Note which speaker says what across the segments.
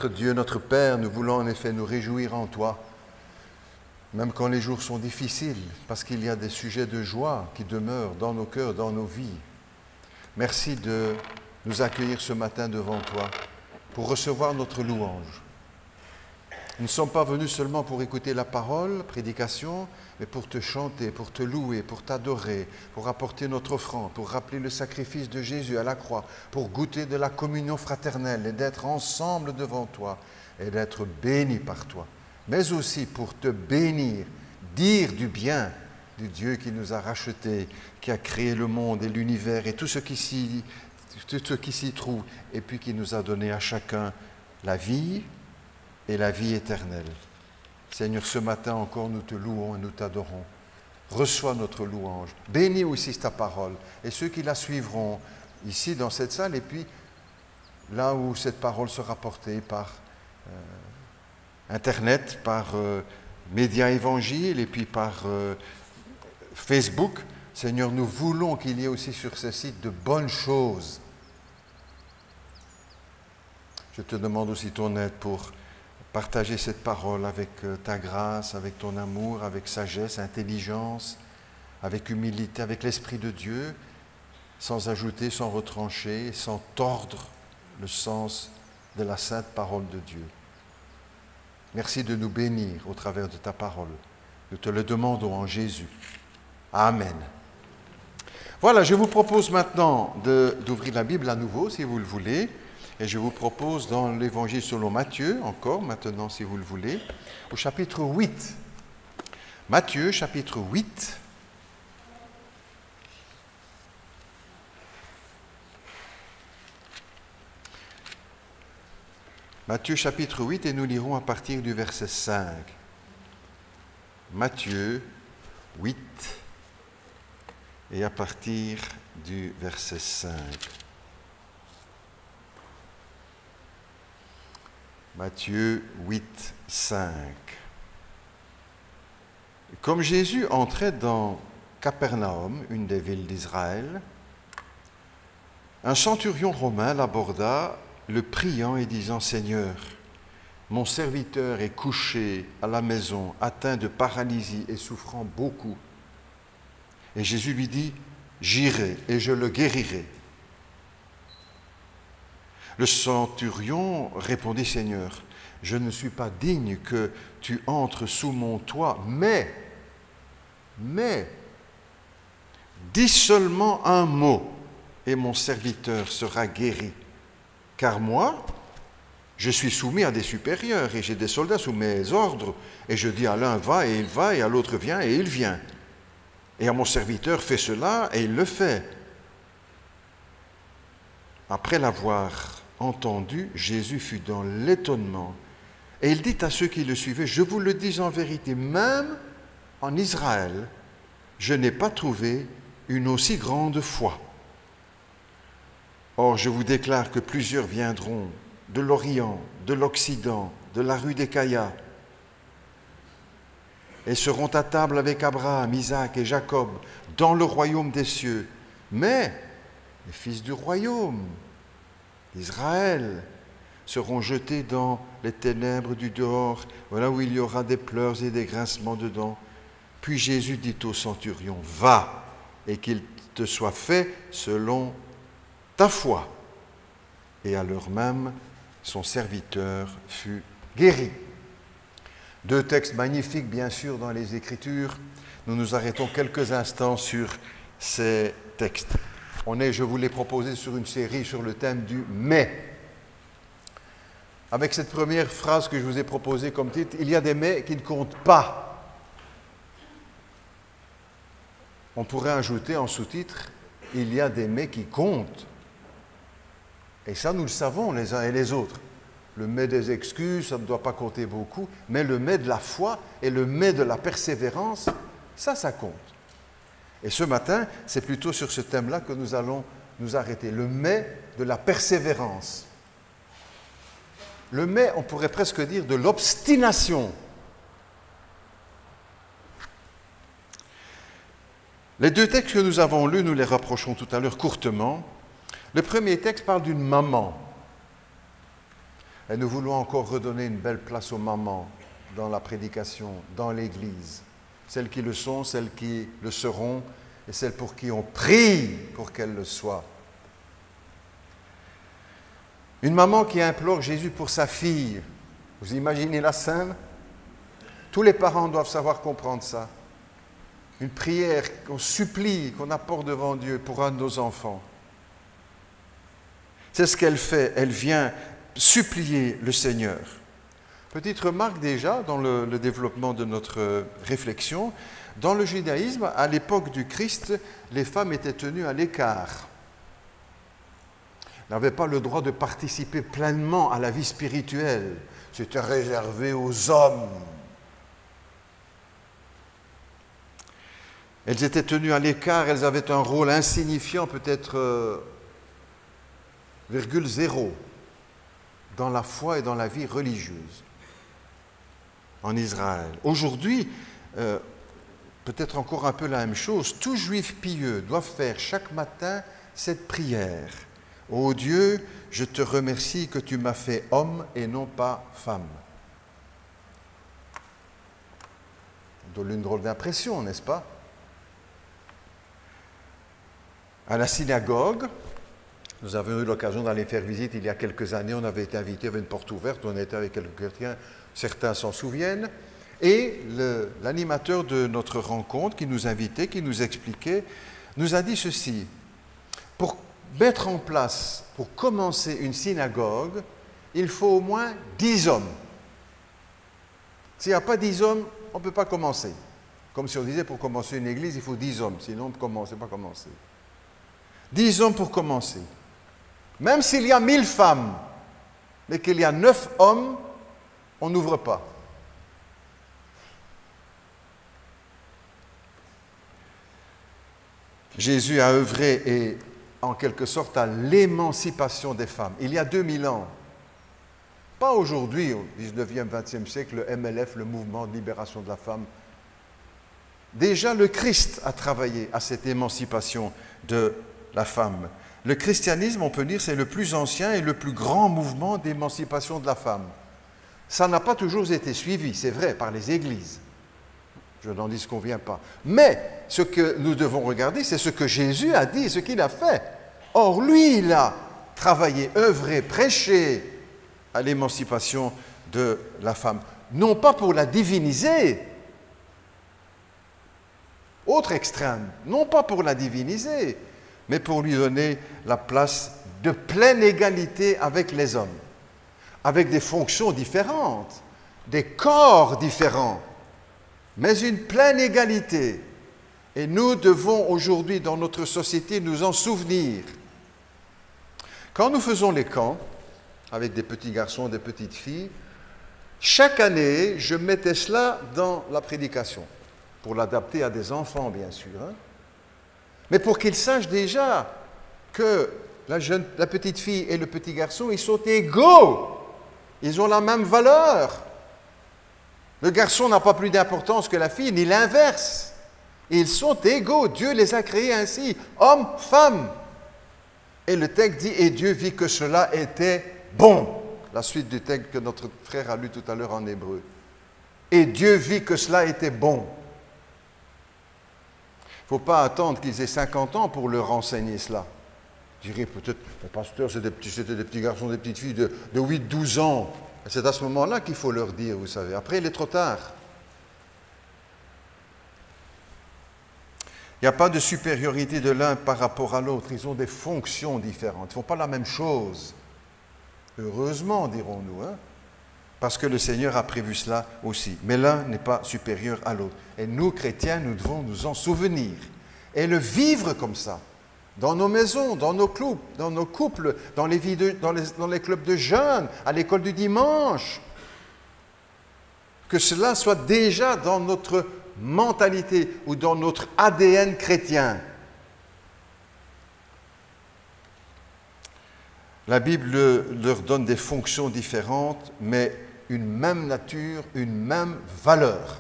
Speaker 1: Notre Dieu, notre Père, nous voulons en effet nous réjouir en toi, même quand les jours sont difficiles, parce qu'il y a des sujets de joie qui demeurent dans nos cœurs, dans nos vies. Merci de nous accueillir ce matin devant toi pour recevoir notre louange. Nous ne sommes pas venus seulement pour écouter la parole, prédication, mais pour te chanter, pour te louer, pour t'adorer, pour apporter notre offrande, pour rappeler le sacrifice de Jésus à la croix, pour goûter de la communion fraternelle et d'être ensemble devant toi et d'être bénis par toi. Mais aussi pour te bénir, dire du bien du Dieu qui nous a rachetés, qui a créé le monde et l'univers et tout ce qui s'y trouve, et puis qui nous a donné à chacun la vie et la vie éternelle. Seigneur, ce matin encore, nous te louons et nous t'adorons. Reçois notre louange. Bénis aussi ta parole et ceux qui la suivront ici dans cette salle et puis là où cette parole sera portée par Internet, par Média Évangile et puis par Facebook. Seigneur, nous voulons qu'il y ait aussi sur ce site de bonnes choses. Je te demande aussi ton aide pour partager cette parole avec ta grâce, avec ton amour, avec sagesse, intelligence, avec humilité, avec l'Esprit de Dieu, sans ajouter, sans retrancher, sans tordre le sens de la sainte parole de Dieu. Merci de nous bénir au travers de ta parole. Nous te le demandons en Jésus. Amen. Voilà, je vous propose maintenant d'ouvrir la Bible à nouveau, si vous le voulez. Et je vous propose dans l'Évangile selon Matthieu, encore maintenant si vous le voulez, au chapitre 8. Matthieu, chapitre 8. Matthieu, chapitre 8, et nous lirons à partir du verset 5. Matthieu 8, et à partir du verset 5. Matthieu 8, 5. Comme Jésus entrait dans Capernaum, une des villes d'Israël, un centurion romain l'aborda, le priant et disant « Seigneur, mon serviteur est couché à la maison, atteint de paralysie et souffrant beaucoup. » Et Jésus lui dit « J'irai et je le guérirai. » Le centurion répondit, « Seigneur, je ne suis pas digne que tu entres sous mon toit, mais, dis seulement un mot, et mon serviteur sera guéri. Car moi, je suis soumis à des supérieurs, et j'ai des soldats sous mes ordres, et je dis à l'un va, et il va, et à l'autre viens, et il vient. Et à mon serviteur fais cela, et il le fait. » Après l'avoir entendu, Jésus fut dans l'étonnement. Et il dit à ceux qui le suivaient, « Je vous le dis en vérité, même en Israël, je n'ai pas trouvé une aussi grande foi. Or, je vous déclare que plusieurs viendront de l'Orient, de l'Occident, de la rue des Caillas, et seront à table avec Abraham, Isaac et Jacob dans le royaume des cieux. Mais les fils du royaume d'Israël seront jetés dans les ténèbres du dehors, voilà où il y aura des pleurs et des grincements de dents. » Puis Jésus dit au centurion, « Va, et qu'il te soit fait selon ta foi. » Et à l'heure même, son serviteur fut guéri. Deux textes magnifiques, bien sûr, dans les Écritures. Nous nous arrêtons quelques instants sur ces textes. Je vous l'ai proposé sur une série sur le thème du « mais ». Avec cette première phrase que je vous ai proposée comme titre, il y a des « mais » qui ne comptent pas. On pourrait ajouter en sous-titre, il y a des « mais » qui comptent. Et ça, nous le savons les uns et les autres. Le « mais » des excuses, ça ne doit pas compter beaucoup, mais le « mais » de la foi et le « mais » de la persévérance, ça compte. Et ce matin, c'est plutôt sur ce thème-là que nous allons nous arrêter. Le « mais » de la persévérance. Le « mais », on pourrait presque dire de l'obstination. Les deux textes que nous avons lus, nous les rapprocherons tout à l'heure courtement. Le premier texte parle d'une maman. Et nous voulons encore redonner une belle place aux mamans dans la prédication, dans l'Église. Celles qui le sont, celles qui le seront, et celles pour qui on prie pour qu'elles le soient. Une maman qui implore Jésus pour sa fille. Vous imaginez la scène? Tous les parents doivent savoir comprendre ça. Une prière qu'on supplie, qu'on apporte devant Dieu pour un de nos enfants. C'est ce qu'elle fait. Elle vient supplier le Seigneur. Petite remarque déjà dans le développement de notre réflexion. Dans le judaïsme, à l'époque du Christ, les femmes étaient tenues à l'écart. Elles n'avaient pas le droit de participer pleinement à la vie spirituelle. C'était réservé aux hommes. Elles étaient tenues à l'écart, elles avaient un rôle insignifiant, peut-être virgule zéro, dans la foi et dans la vie religieuse en Israël. Aujourd'hui, peut-être encore un peu la même chose, tout juif pieux doit faire chaque matin cette prière. Ô Dieu, je te remercie que tu m'as fait homme et non pas femme. Ça donne une drôle d'impression, n'est-ce pas? À la synagogue, nous avons eu l'occasion d'aller faire visite il y a quelques années, on avait été invités, il y avait une porte ouverte, on était avec quelques chrétiens, certains s'en souviennent, et l'animateur de notre rencontre qui nous invitait, qui nous expliquait, nous a dit ceci: pour mettre en place, pour commencer une synagogue, il faut au moins 10 hommes. S'il n'y a pas 10 hommes, on ne peut pas commencer. Comme si on disait pour commencer une église, il faut 10 hommes, sinon on ne peut pas commencer. 10 hommes pour commencer. Même s'il y a 1000 femmes, mais qu'il y a 9 hommes, on n'ouvre pas. Jésus a œuvré et, en quelque sorte, à l'émancipation des femmes. Il y a 2000 ans. Pas aujourd'hui, au 19e, 20e siècle, le MLF, le mouvement de libération de la femme. Déjà, le Christ a travaillé à cette émancipation de la femme. Le christianisme, on peut dire, c'est le plus ancien et le plus grand mouvement d'émancipation de la femme. Ça n'a pas toujours été suivi, c'est vrai, par les églises. Je n'en dis ce qu'on ne vient pas. Mais ce que nous devons regarder, c'est ce que Jésus a dit, ce qu'il a fait. Or, lui, il a travaillé, œuvré, prêché à l'émancipation de la femme. Non pas pour la diviniser, autre extrême, non pas pour la diviniser, mais pour lui donner la place de pleine égalité avec les hommes, avec des fonctions différentes, des corps différents, mais une pleine égalité. Et nous devons aujourd'hui, dans notre société, nous en souvenir. Quand nous faisons les camps, avec des petits garçons, des petites filles, chaque année, je mettais cela dans la prédication, pour l'adapter à des enfants, bien sûr, hein. Mais pour qu'ils sachent déjà que la petite fille et le petit garçon, ils sont égaux. Ils ont la même valeur. Le garçon n'a pas plus d'importance que la fille, ni l'inverse. Ils sont égaux. Dieu les a créés ainsi, hommes, femmes. Et le texte dit, et Dieu vit que cela était bon. La suite du texte que notre frère a lu tout à l'heure en hébreu. Et Dieu vit que cela était bon. Il ne faut pas attendre qu'ils aient 50 ans pour leur enseigner cela. Je dirais peut-être, le pasteur, c'était des petits garçons, des petites filles de 8-12 ans. C'est à ce moment-là qu'il faut leur dire, vous savez. Après, il est trop tard. Il n'y a pas de supériorité de l'un par rapport à l'autre. Ils ont des fonctions différentes. Ils ne font pas la même chose. Heureusement, dirons-nous, hein? Parce que le Seigneur a prévu cela aussi. Mais l'un n'est pas supérieur à l'autre. Et nous, chrétiens, nous devons nous en souvenir et le vivre comme ça, dans nos maisons, dans nos couples, dans les clubs de jeunes, à l'école du dimanche. Que cela soit déjà dans notre mentalité ou dans notre ADN chrétien. La Bible leur donne des fonctions différentes, mais une même nature, une même valeur.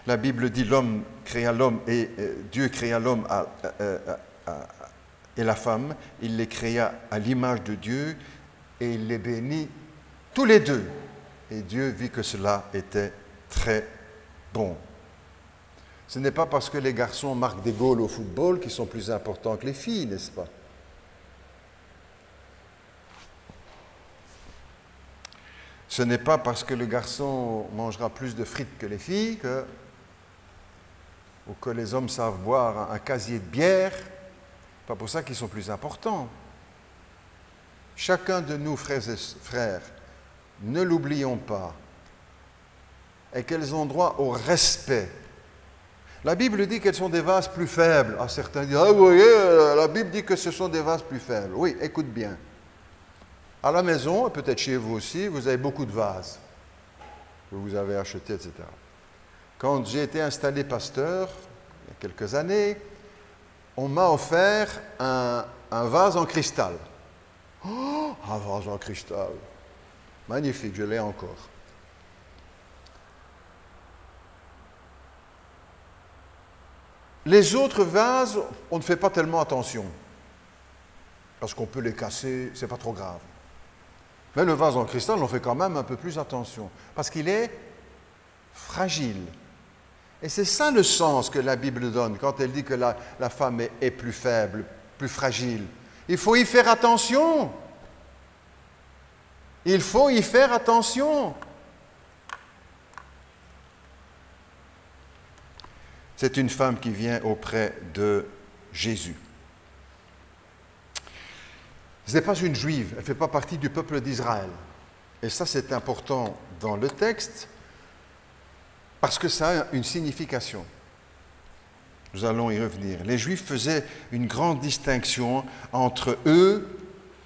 Speaker 1: La Bible dit l'homme créa l'homme et Dieu créa l'homme et la femme, il les créa à l'image de Dieu et il les bénit tous les deux. Et Dieu vit que cela était très bon. Ce n'est pas parce que les garçons marquent des goals au football qu'ils sont plus importants que les filles, n'est-ce pas? Ce n'est pas parce que le garçon mangera plus de frites que les filles ou que les hommes savent boire un casier de bière. Pas pour ça qu'ils sont plus importants. Chacun de nous, frères et frères, ne l'oublions pas, et qu'elles ont droit au respect. La Bible dit qu'elles sont des vases plus faibles. Ah, certains disent, ah, vous voyez, la Bible dit que ce sont des vases plus faibles. Oui, écoute bien. À la maison, peut-être chez vous aussi, vous avez beaucoup de vases que vous avez achetés, etc. Quand j'ai été installé pasteur, il y a quelques années, on m'a offert un vase en cristal. Oh, un vase en cristal. Magnifique, je l'ai encore. Les autres vases, on ne fait pas tellement attention. Parce qu'on peut les casser, c'est pas trop grave. Mais le vase en cristal, on fait quand même un peu plus attention. Parce qu'il est fragile. Et c'est ça le sens que la Bible donne quand elle dit que la femme est plus faible, plus fragile. Il faut y faire attention. Il faut y faire attention. C'est une femme qui vient auprès de Jésus. Ce n'est pas une juive, elle ne fait pas partie du peuple d'Israël. Et ça, c'est important dans le texte, parce que ça a une signification. Nous allons y revenir. Les Juifs faisaient une grande distinction entre eux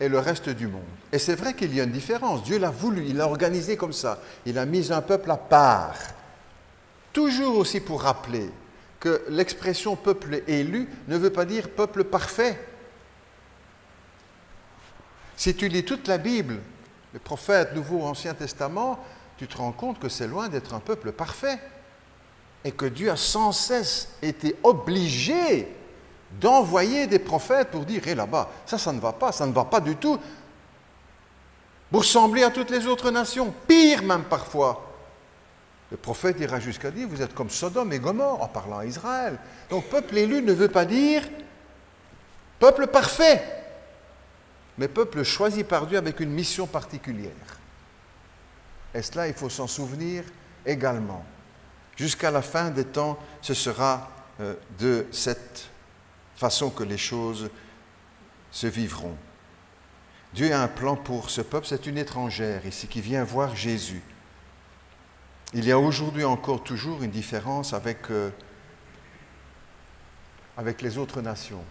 Speaker 1: et le reste du monde. Et c'est vrai qu'il y a une différence. Dieu l'a voulu, il l'a organisé comme ça. Il a mis un peuple à part. Toujours aussi pour rappeler que l'expression peuple élu ne veut pas dire peuple parfait. Si tu lis toute la Bible, les prophètes, Nouveau, Ancien Testament, tu te rends compte que c'est loin d'être un peuple parfait et que Dieu a sans cesse été obligé d'envoyer des prophètes pour dire « Hé, là-bas, ça ne va pas du tout. » Vous ressemblez à toutes les autres nations, pire même parfois. Le prophète ira jusqu'à dire « Vous êtes comme Sodome et Gomorrhe » en parlant à Israël. Donc peuple élu ne veut pas dire peuple parfait, mais peuple choisi par Dieu avec une mission particulière. Et cela, il faut s'en souvenir également. Jusqu'à la fin des temps, ce sera de cette façon que les choses se vivront. Dieu a un plan pour ce peuple, c'est une étrangère ici qui vient voir Jésus. Il y a aujourd'hui encore toujours une différence avec les autres nations.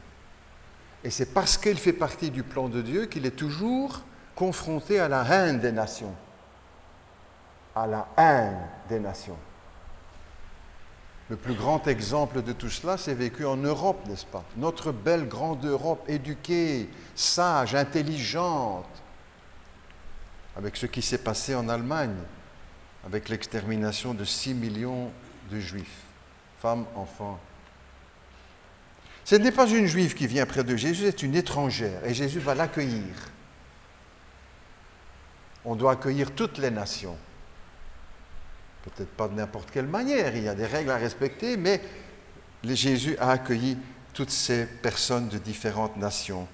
Speaker 1: Et c'est parce qu'il fait partie du plan de Dieu qu'il est toujours confronté à la haine des nations. À la haine des nations. Le plus grand exemple de tout cela, c'est vécu en Europe, n'est-ce pas? Notre belle grande Europe, éduquée, sage, intelligente, avec ce qui s'est passé en Allemagne, avec l'extermination de 6 millions de Juifs, femmes, enfants. Ce n'est pas une Juive qui vient près de Jésus, c'est une étrangère, et Jésus va l'accueillir. On doit accueillir toutes les nations. Peut-être pas de n'importe quelle manière, il y a des règles à respecter, mais Jésus a accueilli toutes ces personnes de différentes nations.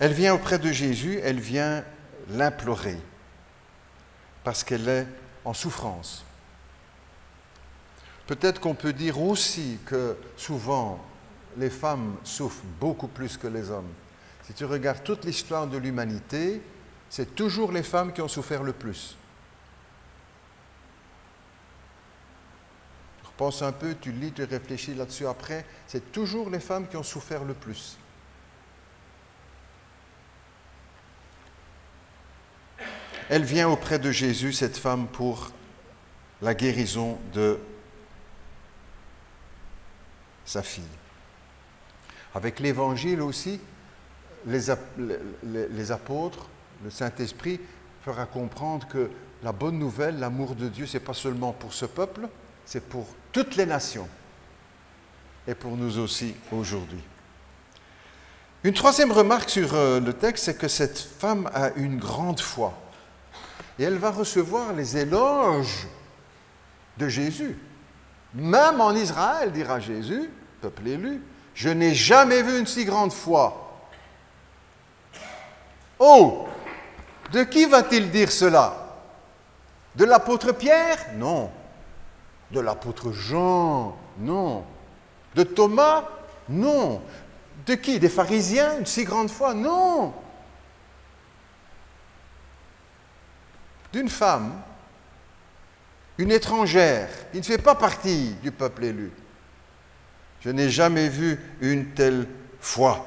Speaker 1: Elle vient auprès de Jésus, elle vient l'implorer, parce qu'elle est en souffrance. Peut-être qu'on peut dire aussi que souvent, les femmes souffrent beaucoup plus que les hommes. Si tu regardes toute l'histoire de l'humanité, c'est toujours les femmes qui ont souffert le plus. Tu repenses un peu, tu lis, tu réfléchis là-dessus après, c'est toujours les femmes qui ont souffert le plus. Elle vient auprès de Jésus, cette femme, pour la guérison de sa fille. Avec l'Évangile aussi, les apôtres, le Saint-Esprit fera comprendre que la bonne nouvelle, l'amour de Dieu, ce n'est pas seulement pour ce peuple, c'est pour toutes les nations. et pour nous aussi aujourd'hui. Une troisième remarque sur le texte, c'est que cette femme a une grande foi. Et elle va recevoir les éloges de Jésus. Même en Israël, dira Jésus, peuple élu, je n'ai jamais vu une si grande foi. Oh, de qui va-t-il dire cela? De l'apôtre Pierre? Non. De l'apôtre Jean? Non. De Thomas? Non. De qui? Des pharisiens? Une si grande foi? Non. D'une femme, une étrangère, qui ne fait pas partie du peuple élu. Je n'ai jamais vu une telle foi.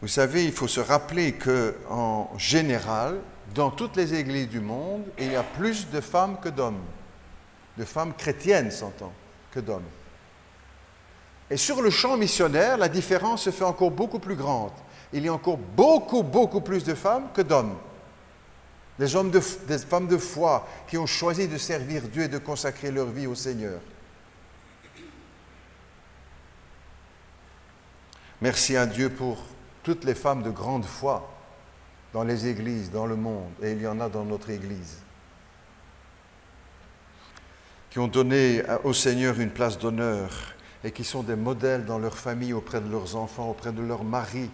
Speaker 1: Vous savez, il faut se rappeler qu'en général, dans toutes les églises du monde, il y a plus de femmes que d'hommes. De femmes chrétiennes, s'entend, que d'hommes. Et sur le champ missionnaire, la différence se fait encore beaucoup plus grande. Il y a encore beaucoup plus de femmes que d'hommes. Des femmes de foi qui ont choisi de servir Dieu et de consacrer leur vie au Seigneur. Merci à Dieu pour toutes les femmes de grande foi dans les églises, dans le monde, et il y en a dans notre église, qui ont donné au Seigneur une place d'honneur et qui sont des modèles dans leur famille, auprès de leurs enfants, auprès de leurs maris.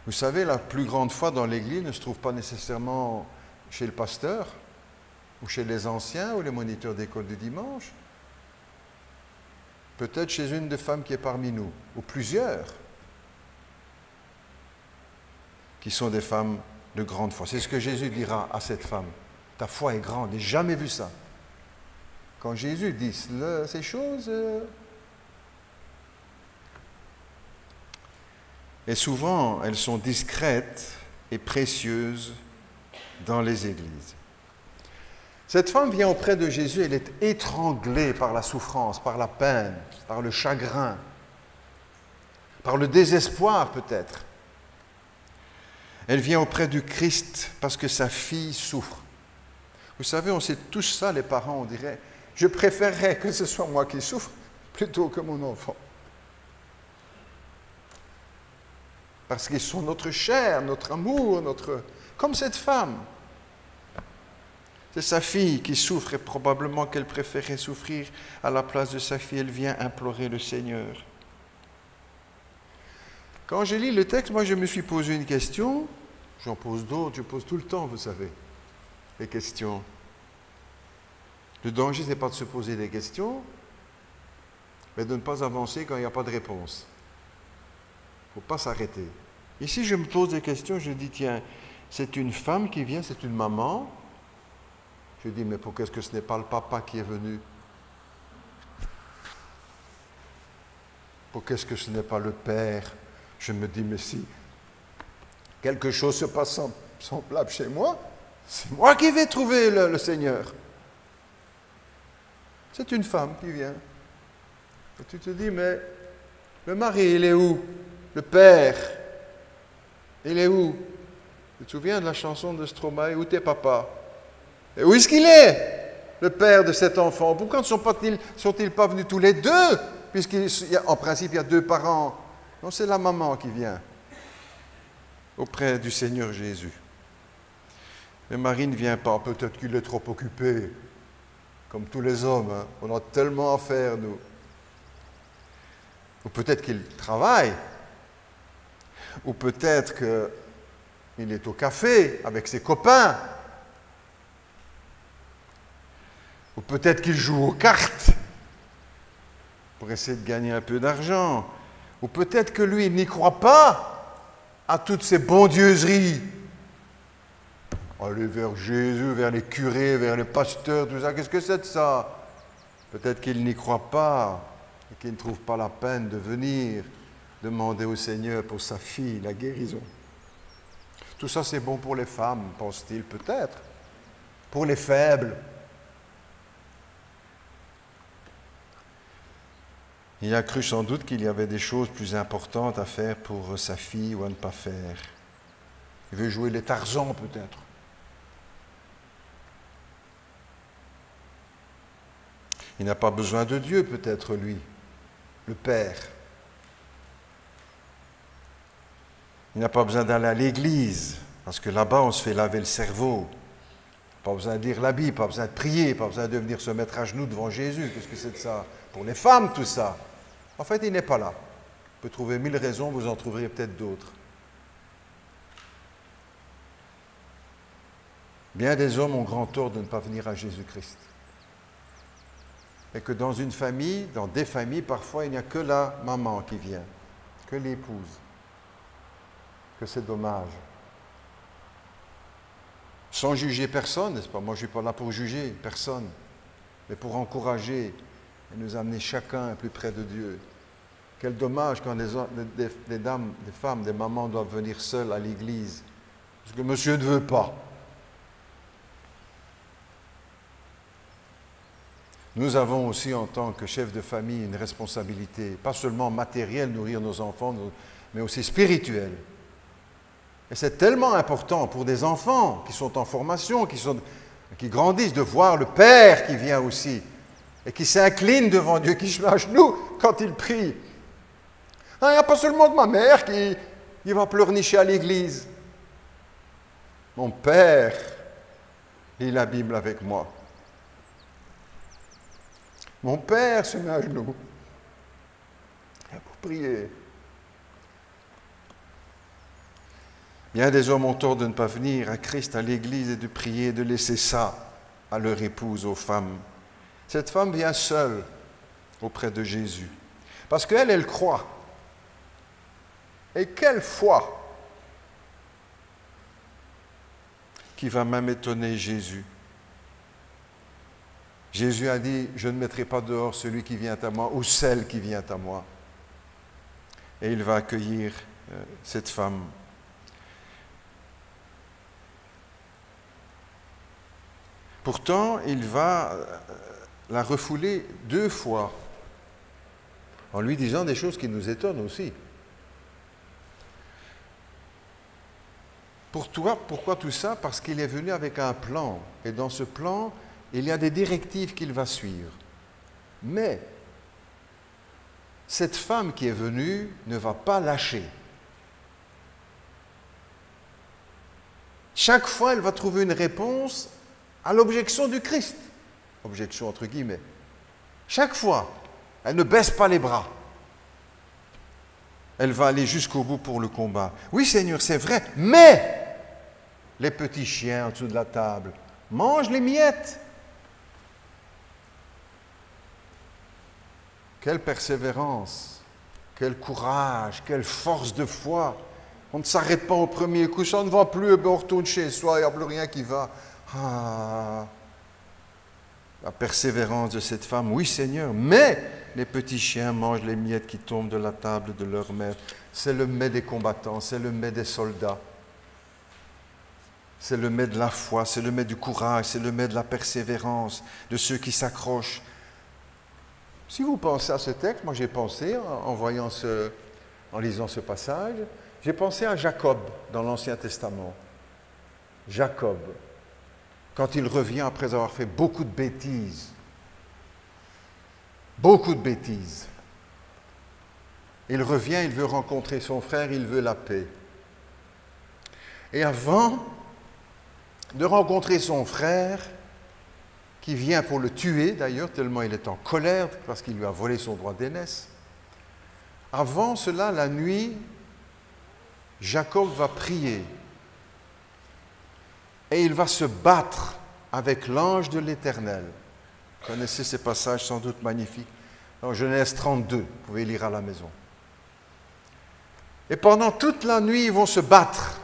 Speaker 1: Vous savez, la plus grande foi dans l'Église ne se trouve pas nécessairement chez le pasteur, ou chez les anciens, ou les moniteurs d'école du dimanche. Peut-être chez une des femmes qui est parmi nous, ou plusieurs, qui sont des femmes de grande foi. C'est ce que Jésus dira à cette femme. Ta foi est grande, je n'ai jamais vu ça. Quand Jésus dit ces choses, et souvent, elles sont discrètes et précieuses dans les églises. Cette femme vient auprès de Jésus, elle est étranglée par la souffrance, par la peine, par le chagrin, par le désespoir peut-être. Elle vient auprès du Christ parce que sa fille souffre. Vous savez, on sait tous ça, les parents, on dirait, je préférerais que ce soit moi qui souffre plutôt que mon enfant. Parce qu'ils sont notre chair, notre amour, comme cette femme. C'est sa fille qui souffre et probablement qu'elle préférait souffrir à la place de sa fille. Elle vient implorer le Seigneur. Quand je lis le texte, moi je me suis posé une question. J'en pose d'autres, je pose tout le temps, vous savez, des questions. Le danger, ce n'est pas de se poser des questions, mais de ne pas avancer quand il n'y a pas de réponse. Il ne faut pas s'arrêter. Ici, je me pose des questions, je dis, tiens, c'est une femme qui vient, c'est une maman. Je dis, mais pourquoi est-ce que ce n'est pas le papa qui est venu? Pourquoi est-ce que ce n'est pas le père? Je me dis, mais si quelque chose se passe semblable chez moi, c'est moi qui vais trouver le Seigneur. C'est une femme qui vient. Et tu te dis, mais le mari, il est où? Le père, il est où? Tu te souviens de la chanson de Stromae, où t'es papa? Et où est-ce qu'il est, le père de cet enfant? Pourquoi ne sont-ils pas venus tous les deux? Puisqu'en principe, il y a deux parents. Non, c'est la maman qui vient auprès du Seigneur Jésus. Mais Marie ne vient pas, peut-être qu'il est trop occupé, comme tous les hommes. Hein. On a tellement à faire, nous. Ou peut-être qu'il travaille. Ou peut-être qu'il est au café avec ses copains. Ou peut-être qu'il joue aux cartes pour essayer de gagner un peu d'argent. Ou peut-être que lui, il n'y croit pas à toutes ces bondieuseries. Aller vers Jésus, vers les curés, vers les pasteurs, tout ça, qu'est-ce que c'est de ça? Peut-être qu'il n'y croit pas et qu'il ne trouve pas la peine de venir demander au Seigneur pour sa fille la guérison. Tout ça, c'est bon pour les femmes, pense-t-il peut-être, pour les faibles. Il a cru sans doute qu'il y avait des choses plus importantes à faire pour sa fille ou à ne pas faire. Il veut jouer les Tarzans peut-être. Il n'a pas besoin de Dieu, peut-être, lui, le Père. Il n'a pas besoin d'aller à l'église, parce que là-bas, on se fait laver le cerveau. Pas besoin de lire la Bible, pas besoin de prier, pas besoin de venir se mettre à genoux devant Jésus. Qu'est-ce que c'est de ça? Pour les femmes, tout ça. En fait, il n'est pas là. On peut trouver 1000 raisons, vous en trouverez peut-être d'autres. Bien des hommes ont grand tort de ne pas venir à Jésus-Christ. Et que dans une famille, dans des familles, parfois, il n'y a que la maman qui vient, que l'épouse. Que c'est dommage. Sans juger personne, n'est-ce pas? Moi, je ne suis pas là pour juger personne, mais pour encourager et nous amener chacun plus près de Dieu. Quel dommage quand des dames, des femmes, des mamans doivent venir seules à l'église, parce que monsieur ne veut pas. Nous avons aussi, en tant que chef de famille, une responsabilité, pas seulement matérielle, nourrir nos enfants, mais aussi spirituelle. Et c'est tellement important pour des enfants qui sont en formation, qui grandissent, de voir le Père qui vient aussi et qui s'incline devant Dieu, qui se met à genoux quand il prie. Il n'y a pas seulement de ma mère qui va pleurnicher à l'église. Mon Père lit la Bible avec moi. Mon Père se met à genoux pour prier. Bien des hommes ont tort de ne pas venir à Christ, à l'église, et de prier, de laisser ça à leur épouse, aux femmes. Cette femme vient seule auprès de Jésus, parce qu'elle, elle croit. Et quelle foi qui va même étonner Jésus. Jésus a dit, je ne mettrai pas dehors celui qui vient à moi, ou celle qui vient à moi. Et il va accueillir cette femme. Pourtant, il va la refouler 2 fois, en lui disant des choses qui nous étonnent aussi. Pourquoi tout ça? Parce qu'il est venu avec un plan, et dans ce plan, il y a des directives qu'il va suivre. Mais, cette femme qui est venue ne va pas lâcher. Chaque fois, elle va trouver une réponse à l'objection du Christ. Objection entre guillemets. Chaque fois, elle ne baisse pas les bras. Elle va aller jusqu'au bout pour le combat. Oui, Seigneur, c'est vrai, mais les petits chiens en dessous de la table mangent les miettes. Quelle persévérance, quel courage, quelle force de foi. On ne s'arrête pas au premier coup, ça ne va plus, on retourne chez soi, il n'y a plus rien qui va. Ah, la persévérance de cette femme, oui Seigneur, mais les petits chiens mangent les miettes qui tombent de la table de leur maître. C'est le mets des combattants, c'est le mets des soldats. C'est le mets de la foi, c'est le mets du courage, c'est le mets de la persévérance, de ceux qui s'accrochent. Si vous pensez à ce texte, moi j'ai pensé, en lisant ce passage, j'ai pensé à Jacob dans l'Ancien Testament. Jacob, quand il revient après avoir fait beaucoup de bêtises, il revient, il veut rencontrer son frère, il veut la paix. Et avant de rencontrer son frère, qui vient pour le tuer d'ailleurs, tellement il est en colère parce qu'il lui a volé son droit d'aînesse. Avant cela, la nuit, Jacob va prier et il va se battre avec l'ange de l'Éternel. Vous connaissez ces passages sans doute magnifiques. En Genèse 32, vous pouvez lire à la maison. Et pendant toute la nuit, ils vont se battre.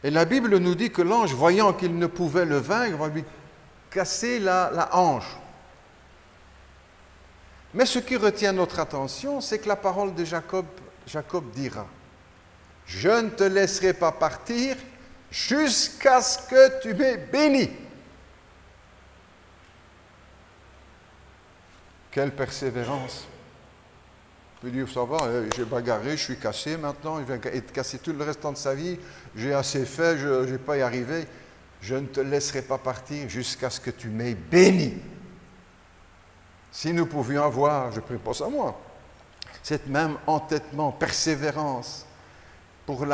Speaker 1: Et la Bible nous dit que l'ange, voyant qu'il ne pouvait le vaincre, va lui casser la hanche. Mais ce qui retient notre attention, c'est que la parole de Jacob dira « Je ne te laisserai pas partir jusqu'à ce que tu m'aies béni. » Quelle persévérance! Il peut dire, ça va, j'ai bagarré, je suis cassé maintenant, il va être cassé tout le restant de sa vie, j'ai assez fait, je ne vais pas y arriver. je ne te laisserai pas partir jusqu'à ce que tu m'aies béni. Si nous pouvions avoir, je ne pense à moi, cette même entêtement, persévérance pour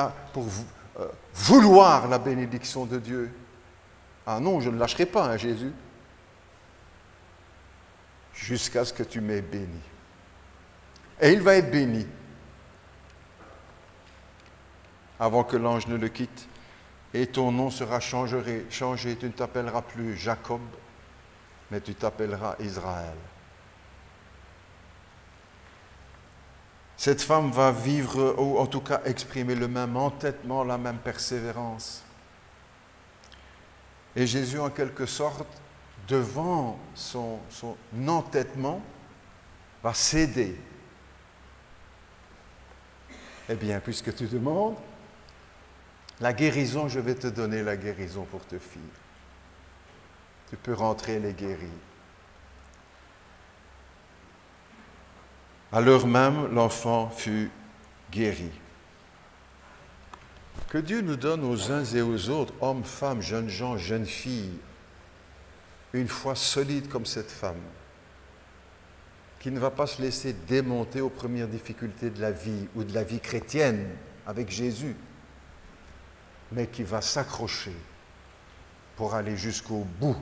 Speaker 1: vouloir la bénédiction de Dieu. Ah non, je ne lâcherai pas, hein, Jésus, jusqu'à ce que tu m'aies béni. Et il va être béni avant que l'ange ne le quitte. Et ton nom sera changé. Tu ne t'appelleras plus Jacob, mais tu t'appelleras Israël. Cette femme va vivre, ou en tout cas exprimer le même entêtement, la même persévérance. Et Jésus, en quelque sorte, devant son entêtement, va céder. Eh bien, puisque tu demandes, la guérison, je vais te donner la guérison pour te fille. Tu peux rentrer, elle est guérie. À l'heure même, l'enfant fut guéri. Que Dieu nous donne aux uns et aux autres, hommes, femmes, jeunes gens, jeunes filles, une foi solide comme cette femme, qui ne va pas se laisser démonter aux premières difficultés de la vie ou de la vie chrétienne avec Jésus, mais qui va s'accrocher pour aller jusqu'au bout.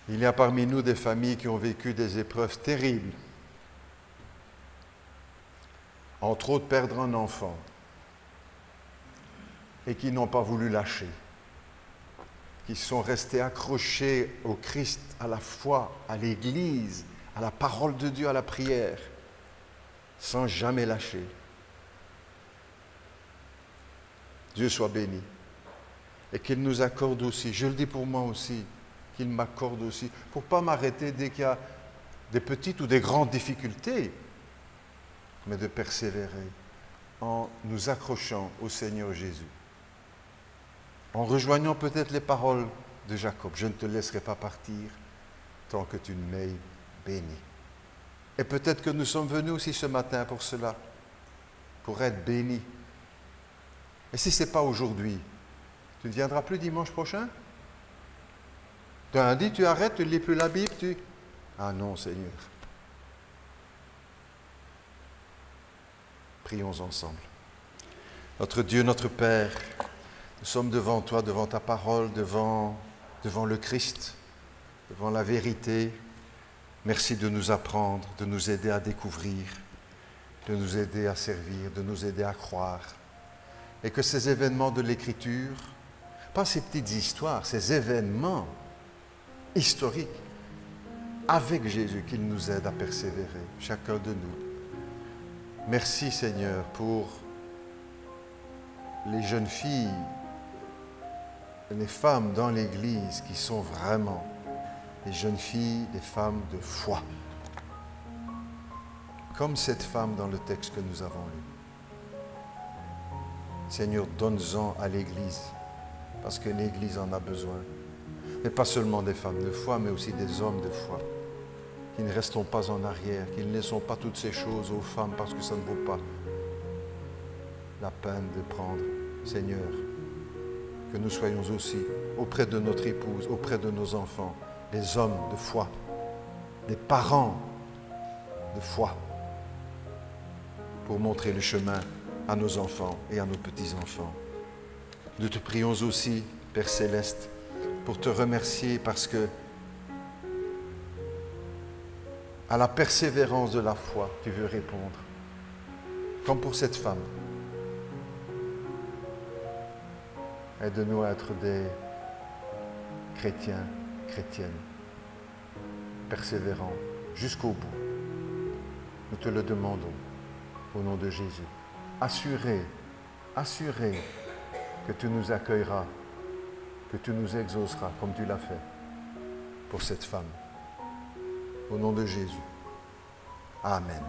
Speaker 1: Il y a parmi nous des familles qui ont vécu des épreuves terribles. Entre autres, perdre un enfant et qui n'ont pas voulu lâcher, qui sont restés accrochés au Christ, à la foi, à l'Église, à la parole de Dieu, à la prière, sans jamais lâcher. Dieu soit béni. Et qu'il nous accorde aussi, je le dis pour moi aussi, qu'il m'accorde aussi, pour ne pas m'arrêter dès qu'il y a des petites ou des grandes difficultés, mais de persévérer en nous accrochant au Seigneur Jésus, en rejoignant peut-être les paroles de Jacob, je ne te laisserai pas partir tant que tu ne m'aies béni. Et peut-être que nous sommes venus aussi ce matin pour cela, pour être bénis. Et si ce n'est pas aujourd'hui, tu ne viendras plus dimanche prochain? Lundi, tu arrêtes, tu ne lis plus la Bible, Ah non, Seigneur. Prions ensemble. Notre Dieu, notre Père, nous sommes devant toi, devant ta parole, devant le Christ, devant la vérité. Merci de nous apprendre, de nous aider à découvrir, de nous aider à servir, de nous aider à croire. Et que ces événements de l'Écriture, pas ces petites histoires, ces événements historiques, avec Jésus, qu'il nous aide à persévérer, chacun de nous. Merci Seigneur pour les jeunes filles, les femmes dans l'Église qui sont vraiment des jeunes filles, des femmes de foi. Comme cette femme dans le texte que nous avons lu. Seigneur, donne-en à l'Église, parce que l'Église en a besoin. Mais pas seulement des femmes de foi, mais aussi des hommes de foi, qui ne restons pas en arrière, qui ne laissons pas toutes ces choses aux femmes parce que ça ne vaut pas la peine de prendre. Seigneur, que nous soyons aussi auprès de notre épouse, auprès de nos enfants, des hommes de foi, des parents de foi, pour montrer le chemin à nos enfants et à nos petits-enfants. Nous te prions aussi, Père Céleste, pour te remercier parce que à la persévérance de la foi, tu veux répondre. Comme pour cette femme. Aide-nous à être des chrétiens, chrétiennes, persévérants jusqu'au bout. Nous te le demandons au nom de Jésus. Assuré que tu nous accueilleras, que tu nous exauceras comme tu l'as fait pour cette femme. Au nom de Jésus. Amen.